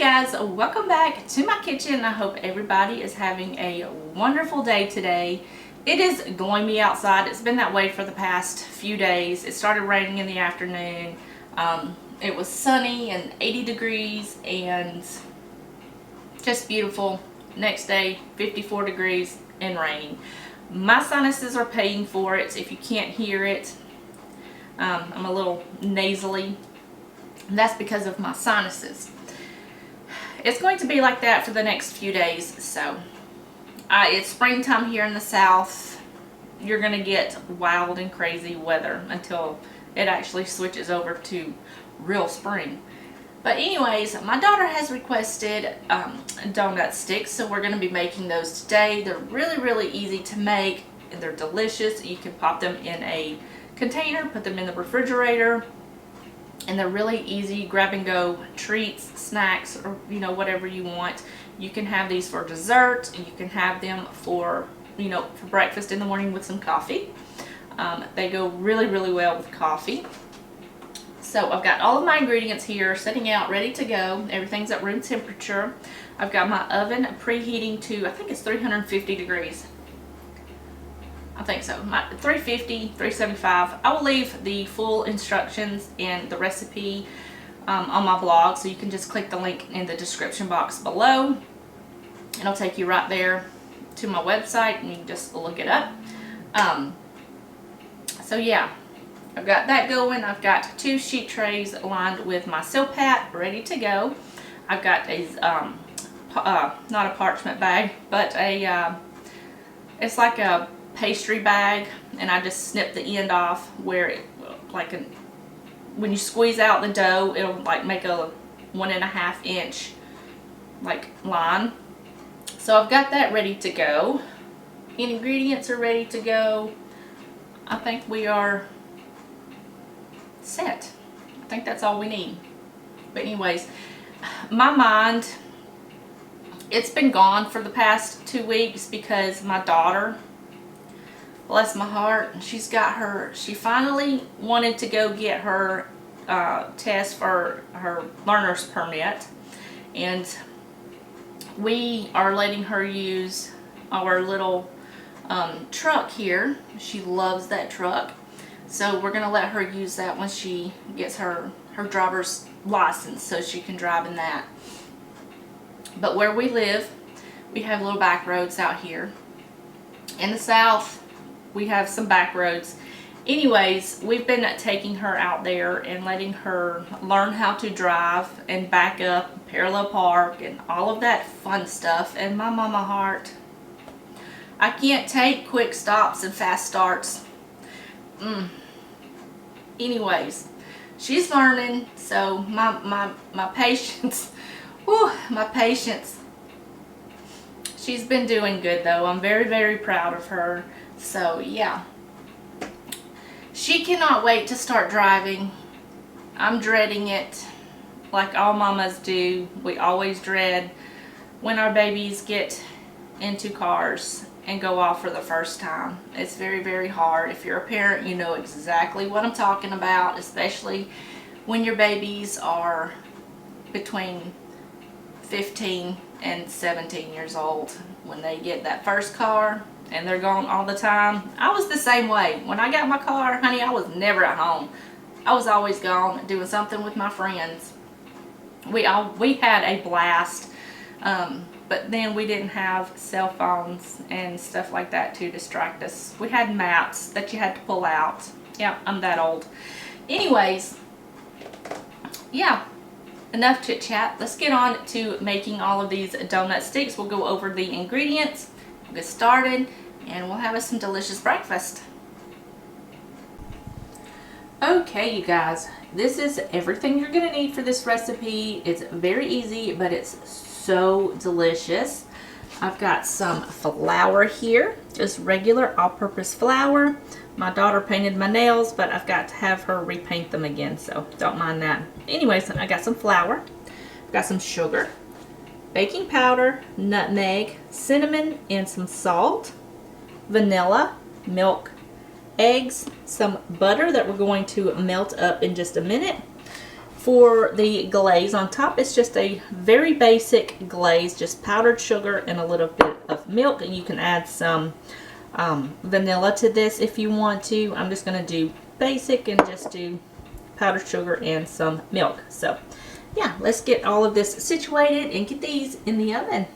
guys, welcome back to my kitchen. I hope everybody is having a wonderful day today. It is gloomy outside. It's been that way for the past few days. It started raining in the afternoon. It was sunny and 80 degrees and just beautiful. Next day, 54 degrees and raining. My sinuses are paying for it. If you can't hear it, I'm a little nasally. And that's because of my sinuses. It's going to be like that for the next few days. So it's springtime here in the south. You're going to get wild and crazy weather until it actually switches over to real spring. But anyways, my daughter has requested Doughnut Sticks, so we're going to be making those today. They're really easy to make and they're delicious. You can pop them in a container, put them in the refrigerator, and they're really easy grab and go treats, snacks, or whatever you want. You can have these for dessert. You can have them for for breakfast in the morning with some coffee. They go really well with coffee. So I've got all of my ingredients here sitting out ready to go. Everything's at room temperature. I've got my oven preheating to, I think it's 350 degrees. I think so. 350, 375. I will leave the full instructions and the recipe on my blog, so you can just click the link in the description box below. It'll take you right there to my website and you can just look it up. So yeah, I've got that going. I've got 2 sheet trays lined with my Silpat ready to go. I've got a not a parchment bag, but it's like a pastry bag, and I just snip the end off where it, when you squeeze out the dough, it'll like make a 1.5 inch line. So I've got that ready to go. Ingredients are ready to go. I think we are set. I think that's all we need. But anyways, my mind, it's been gone for the past 2 weeks because my daughter, bless my heart, she finally wanted to go get her test for her learner's permit, and we are letting her use our little truck here. She loves that truck, so we're gonna let her use that when she gets her driver's license, so she can drive in that. But where we live, we have little back roads out here. In the south, we have some back roads. Anyways, we've been taking her out there and letting her learn how to drive and back up, parallel park, and all of that fun stuff. And my mama heart, I can't take quick stops and fast starts. Anyways, she's learning, so my patience, whew, my patience. She's been doing good though. I'm very proud of her. So yeah, she cannot wait to start driving. I'm dreading it like all mamas do. We always dread when our babies get into cars and go off for the first time. It's very hard. If you're a parent, you know exactly what I'm talking about, especially when your babies are between 15 and 17 years old. When they get that first car and they're gone all the time. I was the same way. When I got my car, honey, I was never at home. I was always gone doing something with my friends. We had a blast, but then we didn't have cell phones and stuff like that to distract us. We had maps that you had to pull out. Yeah, I'm that old. Anyways, yeah, enough chit chat. Let's get on to making all of these Doughnut Sticks. We'll go over the ingredients, we'll get started, and we'll have us some delicious breakfast. Okay, you guys, this is everything you're gonna need for this recipe. It's very easy, but it's so delicious. I've got some flour here, just regular all-purpose flour. My daughter painted my nails, but I've got to have her repaint them again, so don't mind that. Anyways, I got some flour, I've got some sugar, baking powder, nutmeg, cinnamon, and some salt, vanilla, milk, eggs, some butter that we're going to melt up in just a minute, For the glaze on top, it's just a very basic glaze, just powdered sugar and a little bit of milk, and you can add some vanilla to this if you want to. I'm just going to do basic and just do powdered sugar and some milk. So yeah, let's get all of this situated and get these in the oven.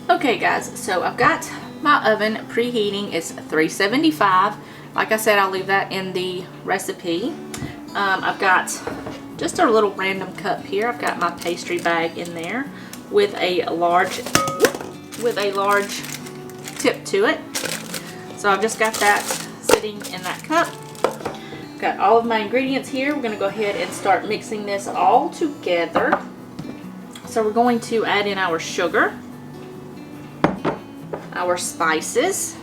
Okay guys, so I've got my oven preheating. It's 375. Like I said, I'll leave that in the recipe. I've got just a little random cup here. I've got my pastry bag in there with a large tip to it. So I've just got that sitting in that cup. Got all of my ingredients here. We're going to go ahead and start mixing this all together. So we're going to add in our sugar, our spices,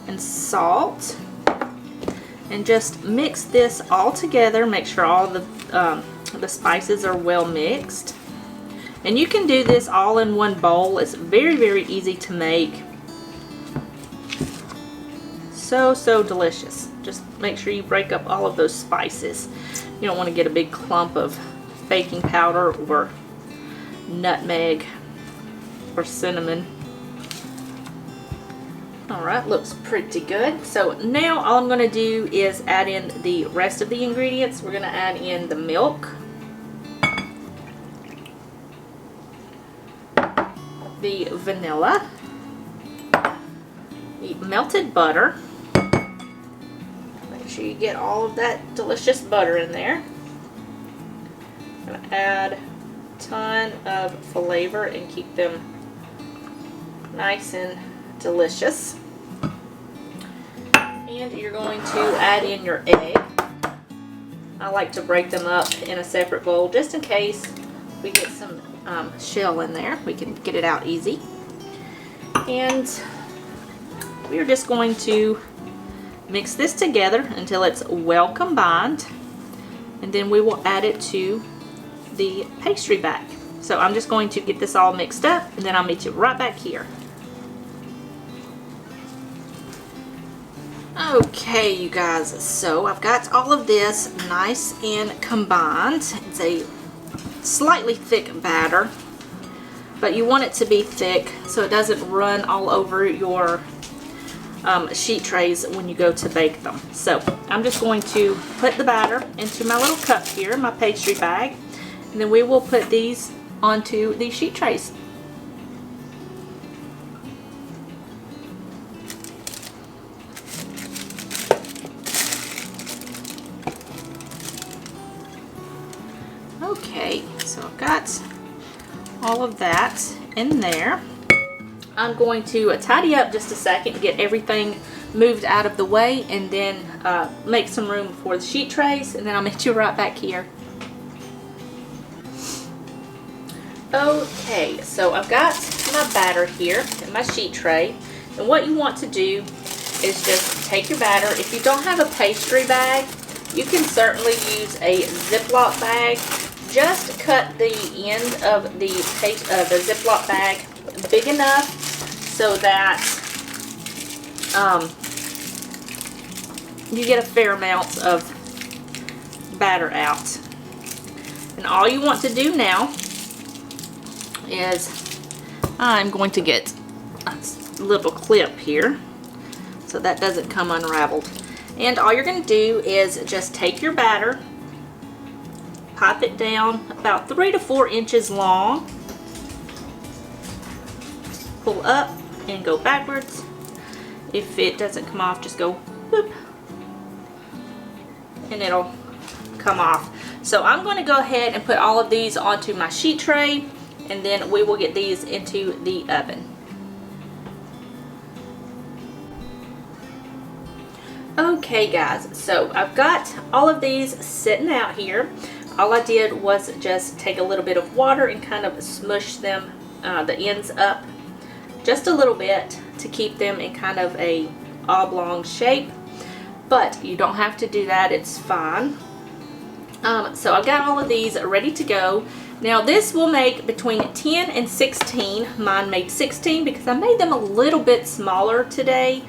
and salt, and just mix this all together. Make sure all the spices are well mixed. And you can do this all in one bowl. It's very, very easy to make. So delicious. Just make sure you break up all of those spices. You don't want to get a big clump of baking powder or nutmeg or cinnamon. Alright, looks pretty good. So now all I'm going to do is add in the rest of the ingredients. We're going to add in the milk, the vanilla, the melted butter. Make sure you get all of that delicious butter in there. I'm going to add a ton of flavor and keep them nice and delicious. And you're going to add in your egg. I like to break them up in a separate bowl just in case we get some shell in there. We can get it out easy. And we're just going to mix this together until it's well combined, and then we will add it to the pastry bag. So I'm just going to get this all mixed up, and then I'll meet you right back here. Okay, you guys, so I've got all of this nice and combined. It's a slightly thick batter, but you want it to be thick so it doesn't run all over your sheet trays when you go to bake them. So I'm just going to put the batter into my little cup here, my pastry bag, and then we will put these onto the sheet trays. Okay, so I've got all of that in there. I'm going to tidy up just a second, get everything moved out of the way, and then make some room for the sheet trays, and then I'll meet you right back here. Okay, so I've got my batter here in my sheet tray, and what you want to do is just take your batter. If you don't have a pastry bag, you can certainly use a Ziploc bag. Just cut the end of the Ziploc bag big enough so that you get a fair amount of batter out. And all you want to do now is, I'm going to get a little clip here so that doesn't come unraveled. And all you're going to do is just take your batter, pop it down about 3 to 4 inches long, pull up and go backwards. If it doesn't come off, just go whoop, and it'll come off. So I'm going to go ahead and put all of these onto my sheet tray, and then we will get these into the oven. Okay guys, so I've got all of these sitting out here. All I did was just take a little bit of water and kind of smush them, the ends up just a little bit to keep them in kind of a oblong shape. But you don't have to do that, it's fine. So I've got all of these ready to go. Now this will make between 10 and 16. Mine made 16 because I made them a little bit smaller today.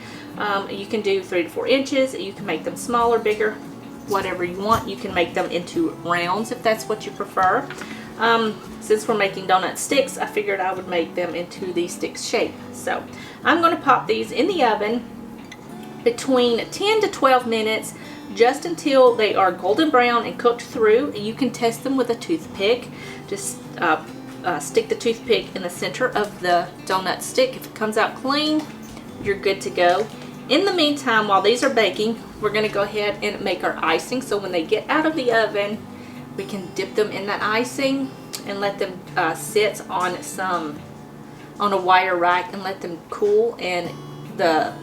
You can do 3 to 4 inches. You can make them smaller, bigger, whatever you want. You can make them into rounds if that's what you prefer. Since we're making donut sticks, I figured I would make them into the sticks shape. So I'm going to pop these in the oven between 10 to 12 minutes, just until they are golden brown and cooked through. You can test them with a toothpick. Just stick the toothpick in the center of the donut stick. If it comes out clean, you're good to go. In the meantime, while these are baking, we're going to go ahead and make our icing. So when they get out of the oven, we can dip them in that icing and let them sit on a wire rack and let them cool, and the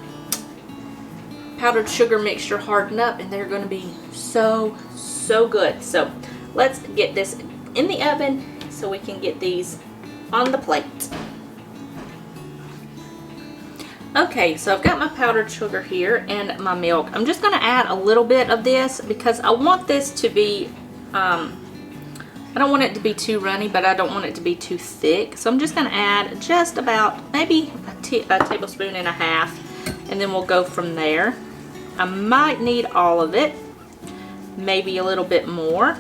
powdered sugar mixture harden up, and they're going to be so good. So let's get this in the oven so we can get these on the plate. Okay, so I've got my powdered sugar here and my milk. I'm just going to add a little bit of this because I want this to be, I don't want it to be too runny, but I don't want it to be too thick. So I'm just going to add just about maybe a tablespoon and a half, and then we'll go from there. I might need all of it, maybe a little bit more,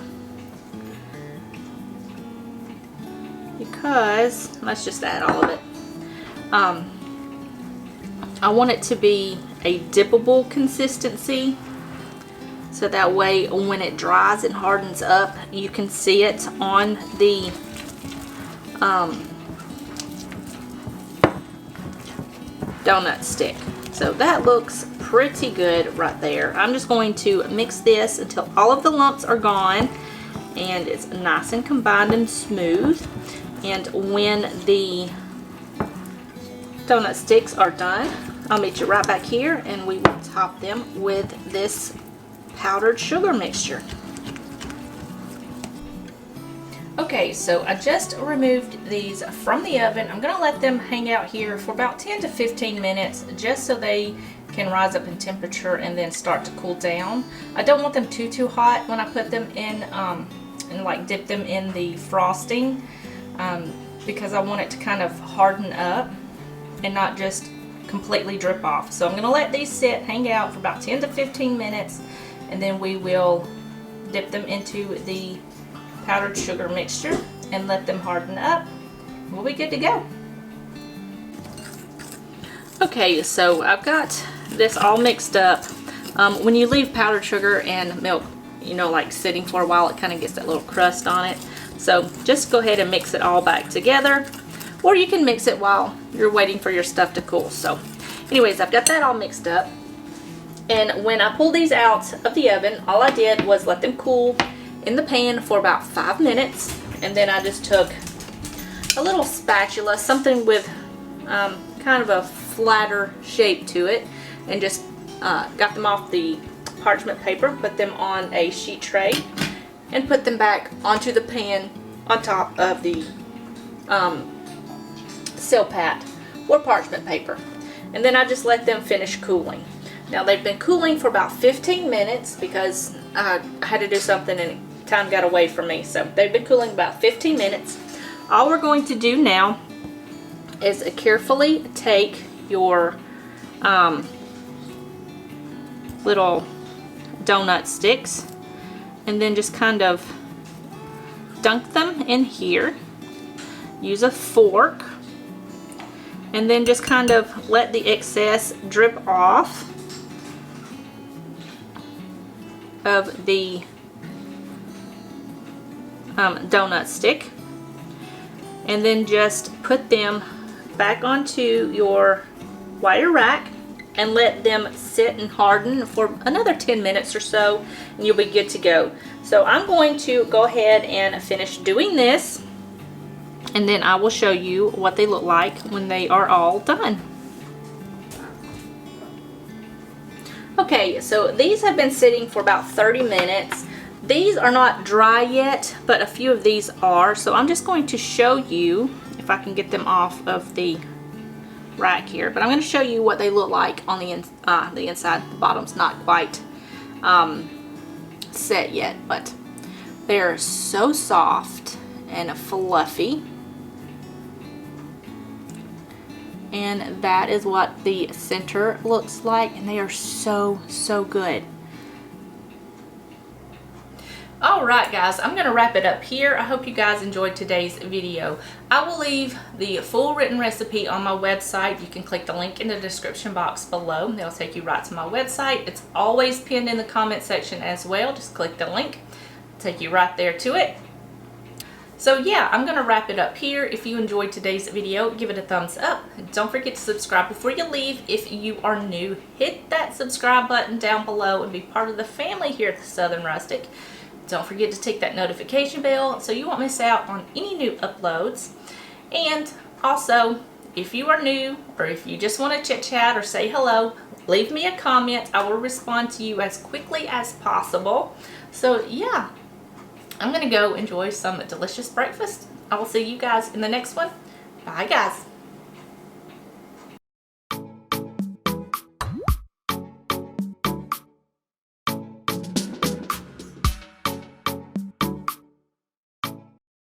because let's just add all of it. I want it to be a dippable consistency, so that way when it dries and hardens up, you can see it on the donut stick. So that looks pretty good right there. I'm just going to mix this until all of the lumps are gone and it's nice and combined and smooth. And when the donut sticks are done, I'll meet you right back here and we will top them with this powdered sugar mixture. Okay, so I just removed these from the oven. I'm going to let them hang out here for about 10 to 15 minutes just so they can rise up in temperature and then start to cool down. I don't want them too hot when I put them in and like dip them in the frosting, because I want it to kind of harden up and not just completely drip off. So I'm going to let these sit, hang out for about 10 to 15 minutes, and then we will dip them into the powdered sugar mixture and let them harden up. We'll be good to go. Okay, so I've got this all mixed up. When you leave powdered sugar and milk, you know, like sitting for a while, it kind of gets that little crust on it. So just go ahead and mix it all back together, or you can mix it while you're waiting for your stuff to cool. So anyways, I've got that all mixed up, and when I pulled these out of the oven, all I did was let them cool in the pan for about 5 minutes, and then I just took a little spatula, something with kind of a flatter shape to it, and just got them off the parchment paper, put them on a sheet tray, and put them back onto the pan on top of the silpat or parchment paper, and then I just let them finish cooling. Now they've been cooling for about 15 minutes because I had to do something and time got away from me, so they've been cooling about 15 minutes. All we're going to do now is carefully take your little donut sticks and then just kind of dunk them in here. Use a fork and then just kind of let the excess drip off of the donut stick, and then just put them back onto your wire rack and let them sit and harden for another 10 minutes or so, and you'll be good to go. So I'm going to go ahead and finish doing this, and then I will show you what they look like when they are all done. Okay, so these have been sitting for about 30 minutes. These are not dry yet, but a few of these are. So I'm just going to show you, if I can get them off of the rack here, but I'm going to show you what they look like on the inside. The bottom's not quite set yet, but they're so soft and fluffy. and that is what the center looks like, and they are so good. Alright guys, I'm going to wrap it up here. I hope you guys enjoyed today's video. I will leave the full written recipe on my website. You can click the link in the description box below. It'll take you right to my website. It's always pinned in the comment section as well. Just click the link. It'll take you right there to it. So yeah, I'm going to wrap it up here. If you enjoyed today's video, give it a thumbs up. Don't forget to subscribe before you leave. If you are new, hit that subscribe button down below and be part of the family here at the Southern Rustic. Don't forget to tick that notification bell so you won't miss out on any new uploads. And also, if you are new or if you just want to chit chat or say hello, leave me a comment. I will respond to you as quickly as possible. So yeah, I'm going to go enjoy some delicious breakfast. I will see you guys in the next one. Bye guys.